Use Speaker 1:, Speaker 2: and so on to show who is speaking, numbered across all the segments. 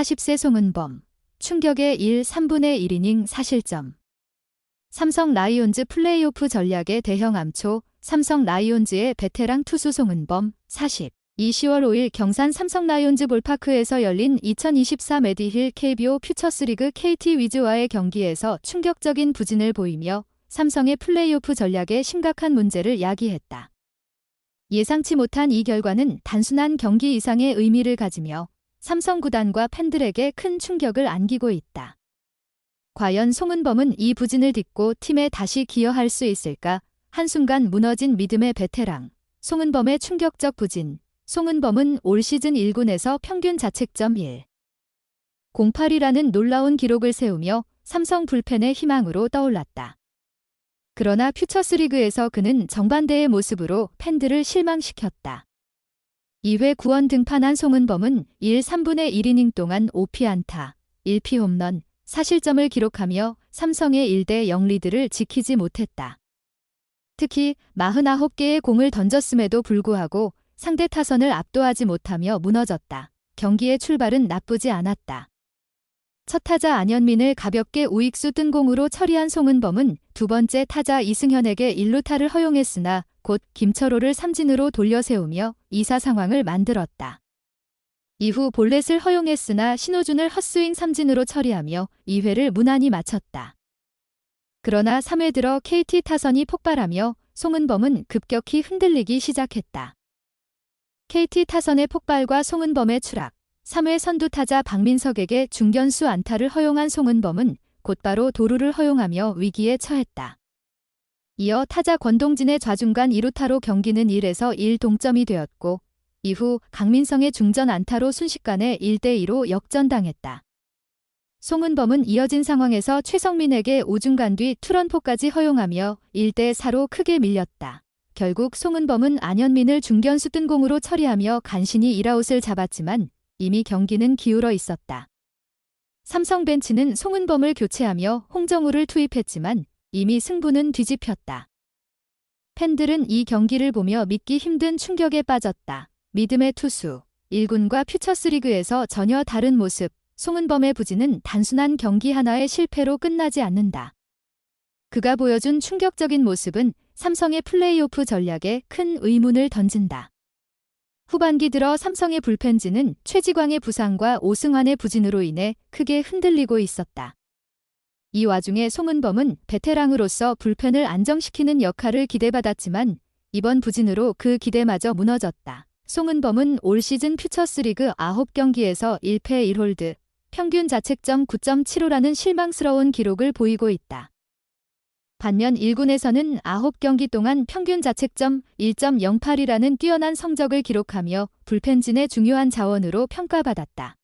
Speaker 1: 40세 송은범, 충격의 3분의 1이닝 사실점. 삼성 라이온즈 플레이오프 전략의 대형 암초, 삼성 라이온즈의 베테랑 투수 송은범, 40. 10월 5일 경산 삼성 라이온즈 볼파크에서 열린 2024 메디힐 KBO 퓨처스리그 KT 위즈와의 경기에서 충격적인 부진을 보이며 삼성의 플레이오프 전략에 심각한 문제를 야기했다. 예상치 못한 이 결과는 단순한 경기 이상의 의미를 가지며 삼성 구단과 팬들에게 큰 충격을 안기고 있다. 과연 송은범은 이 부진을 딛고 팀에 다시 기여할 수 있을까? 한순간 무너진 믿음의 베테랑, 송은범의 충격적 부진. 송은범은 올 시즌 1군에서 평균 자책점 1.08이라는 놀라운 기록을 세우며 삼성 불펜의 희망으로 떠올랐다. 그러나 퓨처스리그에서 그는 정반대의 모습으로 팬들을 실망시켰다. 2회 구원 등판한 송은범은 3분의 1이닝 동안 5피안타, 1피 홈런, 사실점을 기록하며 삼성의 1대0 리드를 지키지 못했다. 특히 49개의 공을 던졌음에도 불구하고 상대 타선을 압도하지 못하며 무너졌다. 경기의 출발은 나쁘지 않았다. 첫 타자 안현민을 가볍게 우익수 뜬공으로 처리한 송은범은 두 번째 타자 이승현에게 1루타를 허용했으나 곧 김철호를 삼진으로 돌려세우며 2사 상황을 만들었다. 이후 볼넷을 허용했으나 신호준을 헛스윙 삼진으로 처리하며 2회를 무난히 마쳤다. 그러나 3회 들어 KT 타선이 폭발하며 송은범은 급격히 흔들리기 시작했다. KT 타선의 폭발과 송은범의 추락, 3회 선두 타자 박민석에게 중견수 안타를 허용한 송은범은 곧바로 도루를 허용하며 위기에 처했다. 이어 타자 권동진의 좌중간 2루타로 경기는 1에서 1 동점이 되었고 이후 강민성의 중전 안타로 순식간에 1대2로 역전당했다. 송은범은 이어진 상황에서 최성민에게 우중간 뒤 투런포까지 허용하며 1대4로 크게 밀렸다. 결국 송은범은 안현민을 중견수 뜬공으로 처리하며 간신히 1아웃을 잡았지만 이미 경기는 기울어 있었다. 삼성 벤치는 송은범을 교체하며 홍정우를 투입했지만 이미 승부는 뒤집혔다. 팬들은 이 경기를 보며 믿기 힘든 충격에 빠졌다. 믿음의 투수, 1군과 퓨처스리그에서 전혀 다른 모습, 송은범의 부진은 단순한 경기 하나의 실패로 끝나지 않는다. 그가 보여준 충격적인 모습은 삼성의 플레이오프 전략에 큰 의문을 던진다. 후반기 들어 삼성의 불펜진은 최지광의 부상과 오승환의 부진으로 인해 크게 흔들리고 있었다. 이 와중에 송은범은 베테랑으로서 불펜을 안정시키는 역할을 기대받았지만 이번 부진으로 그 기대마저 무너졌다. 송은범은 올 시즌 퓨처스리그 9경기에서 1패 1홀드, 평균 자책점 9.75라는 실망스러운 기록을 보이고 있다. 반면 1군에서는 9경기 동안 평균 자책점 1.08이라는 뛰어난 성적을 기록하며 불펜진의 중요한 자원으로 평가받았다.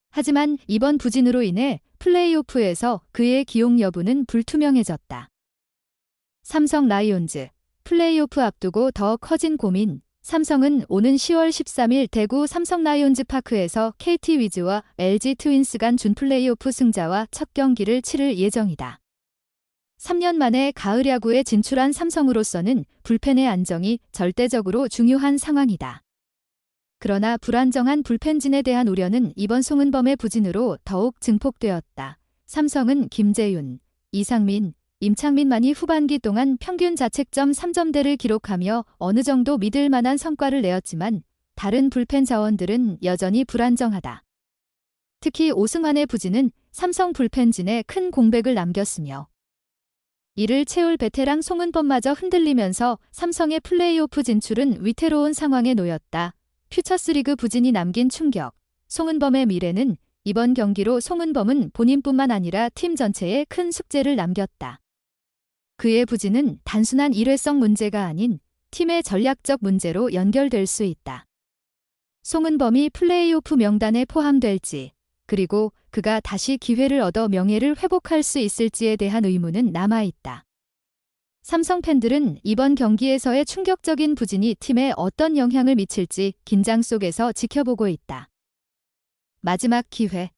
Speaker 1: 하지만 이번 부진으로 인해 플레이오프에서 그의 기용 여부는 불투명해졌다. 삼성 라이온즈, 플레이오프 앞두고 더 커진 고민. 삼성은 오는 10월 13일 대구 삼성 라이온즈 파크에서 KT 위즈와 LG 트윈스 간 준플레이오프 승자와 첫 경기를 치를 예정이다. 3년 만에 가을 야구에 진출한 삼성으로서는 불펜의 안정이 절대적으로 중요한 상황이다. 그러나 불안정한 불펜진에 대한 우려는 이번 송은범의 부진으로 더욱 증폭되었다. 삼성은 김재윤, 이상민, 임창민만이 후반기 동안 평균 자책점 3점대를 기록하며 어느 정도 믿을 만한 성과를 내었지만 다른 불펜 자원들은 여전히 불안정하다. 특히 오승환의 부진은 삼성 불펜진에 큰 공백을 남겼으며 이를 채울 베테랑 송은범마저 흔들리면서 삼성의 플레이오프 진출은 위태로운 상황에 놓였다. 퓨처스리그 부진이 남긴 충격. 송은범의 미래는 이번 경기로 송은범은 본인뿐만 아니라 팀 전체에 큰 숙제를 남겼다. 그의 부진은 단순한 일회성 문제가 아닌 팀의 전략적 문제로 연결될 수 있다. 송은범이 플레이오프 명단에 포함될지, 그리고 그가 다시 기회를 얻어 명예를 회복할 수 있을지에 대한 의문은 남아있다. 삼성 팬들은 이번 경기에서의 충격적인 부진이 팀에 어떤 영향을 미칠지 긴장 속에서 지켜보고 있다. 마지막 기회.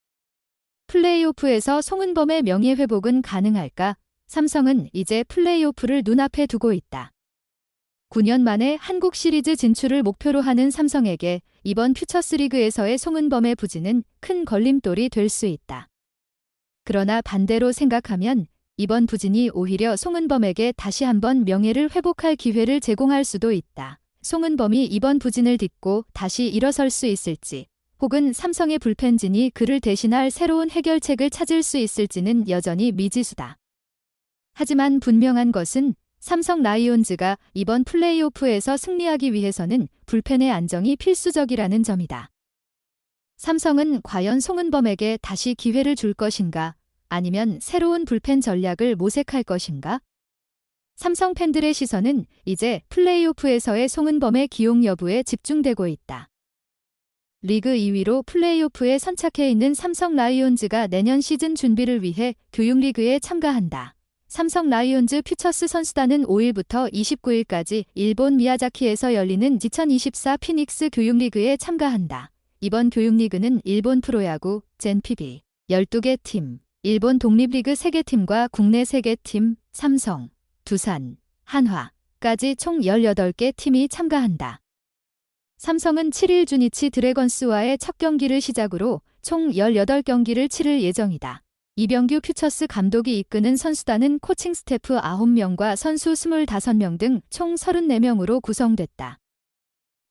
Speaker 1: 플레이오프에서 송은범의 명예 회복은 가능할까? 삼성은 이제 플레이오프를 눈앞에 두고 있다. 9년 만에 한국 시리즈 진출을 목표로 하는 삼성에게 이번 퓨처스리그에서의 송은범의 부진은 큰 걸림돌이 될 수 있다. 그러나 반대로 생각하면 이번 부진이 오히려 송은범에게 다시 한번 명예를 회복할 기회를 제공할 수도 있다. 송은범이 이번 부진을 딛고 다시 일어설 수 있을지, 혹은 삼성의 불펜진이 그를 대신할 새로운 해결책을 찾을 수 있을지는 여전히 미지수다. 하지만 분명한 것은 삼성 라이온즈가 이번 플레이오프에서 승리하기 위해서는 불펜의 안정이 필수적이라는 점이다. 삼성은 과연 송은범에게 다시 기회를 줄 것인가, 아니면 새로운 불펜 전략을 모색할 것인가? 삼성 팬들의 시선은 이제 플레이오프에서의 송은범의 기용 여부에 집중되고 있다. 리그 2위로 플레이오프에 선착해 있는 삼성 라이온즈가 내년 시즌 준비를 위해 교육리그에 참가한다. 삼성 라이온즈 퓨처스 선수단은 5일부터 29일까지 일본 미야자키에서 열리는 2024 피닉스 교육리그에 참가한다. 이번 교육리그는 일본 프로야구, 젠PB 12개 팀, 일본 독립리그 3개 팀과 국내 3개 팀, 삼성, 두산, 한화까지 총 18개 팀이 참가한다. 삼성은 7일 주니치 드래건스와의 첫 경기를 시작으로 총 18경기를 치를 예정이다. 이병규 퓨처스 감독이 이끄는 선수단은 코칭 스태프 9명과 선수 25명 등 총 34명으로 구성됐다.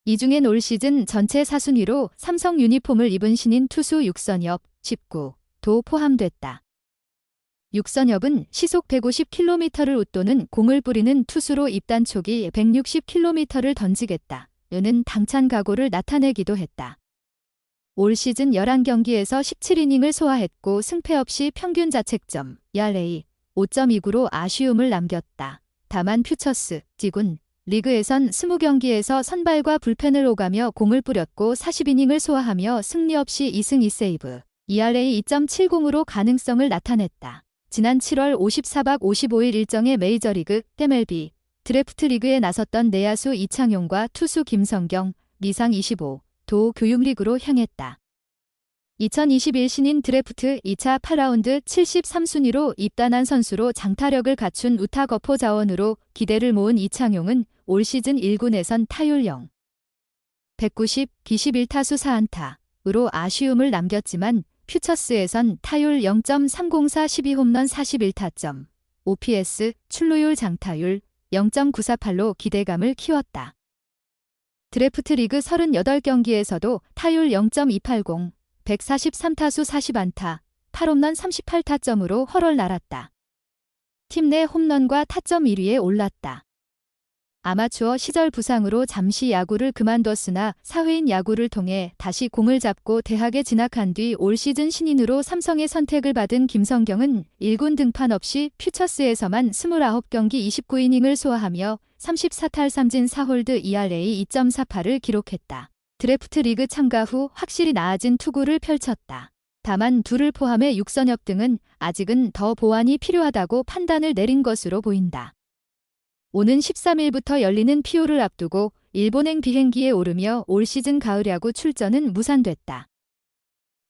Speaker 1: 이 중엔 올 시즌 전체 4순위로 삼성 유니폼을 입은 신인 투수 육선엽, 19도 포함됐다. 육선엽은 시속 150km를 웃도는 공을 뿌리는 투수로 입단 초기 160km를 던지겠다. 는 당찬 각오를 나타내기도 했다. 올 시즌 11경기에서 17이닝을 소화했고 승패 없이 평균 자책점 ERA 5.29로 아쉬움을 남겼다. 다만 퓨처스, 지군, 리그에선 20경기에서 선발과 불펜을 오가며 공을 뿌렸고 40이닝을 소화하며 승리 없이 2승 2세이브, ERA 2.70으로 가능성을 나타냈다. 지난 7월 54박 55일 일정의 메이저리그, MLB, 드래프트 리그에 나섰던 내야수 이창용과 투수 김성경, 미상 25도 교육리그로 향했다. 2021 신인 드래프트 2차 8라운드 73순위로 입단한 선수로 장타력을 갖춘 우타거포 자원으로 기대를 모은 이창용은 올 시즌 1군에선 타율 0, 190, 21타수 4안타으로 아쉬움을 남겼지만 퓨처스에선 타율 0.304 12홈런 41타점, OPS, 출루율 장타율 0.948로 기대감을 키웠다. 드래프트 리그 38경기에서도 타율 0.280, 143타수 40안타, 8홈런 38타점으로 헐헐 날았다. 팀 내 홈런과 타점 1위에 올랐다. 아마추어 시절 부상으로 잠시 야구를 그만뒀으나 사회인 야구를 통해 다시 공을 잡고 대학에 진학한 뒤 올 시즌 신인으로 삼성의 선택을 받은 김성경은 1군 등판 없이 퓨처스에서만 29경기 29이닝을 소화하며 34탈 3진 4홀드 ERA 2.48을 기록했다. 드래프트 리그 참가 후 확실히 나아진 투구를 펼쳤다. 다만 둘을 포함해 육선엽 등은 아직은 더 보완이 필요하다고 판단을 내린 것으로 보인다. 오는 13일부터 열리는 피오를 앞두고 일본행 비행기에 오르며 올 시즌 가을 야구 출전은 무산됐다.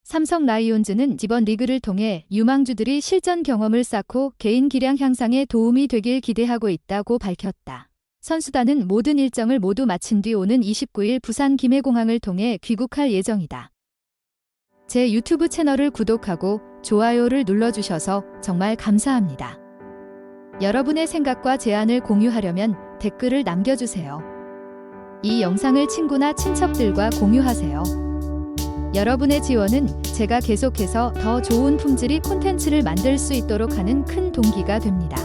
Speaker 1: 삼성 라이온즈는 이번 리그를 통해 유망주들이 실전 경험을 쌓고 개인 기량 향상에 도움이 되길 기대하고 있다고 밝혔다. 선수단은 모든 일정을 모두 마친 뒤 오는 29일 부산 김해공항을 통해 귀국할 예정이다. 제 유튜브 채널을 구독하고 좋아요를 눌러주셔서 정말 감사합니다. 여러분의 생각과 제안을 공유하려면 댓글을 남겨주세요. 이 영상을 친구나 친척들과 공유하세요. 여러분의 지원은 제가 계속해서 더 좋은 품질의 콘텐츠를 만들 수 있도록 하는 큰 동기가 됩니다.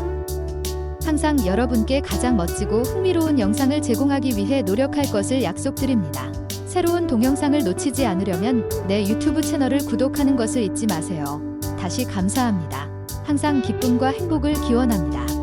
Speaker 1: 항상 여러분께 가장 멋지고 흥미로운 영상을 제공하기 위해 노력할 것을 약속드립니다. 새로운 동영상을 놓치지 않으려면 내 유튜브 채널을 구독하는 것을 잊지 마세요. 다시 감사합니다. 항상 기쁨과 행복을 기원합니다.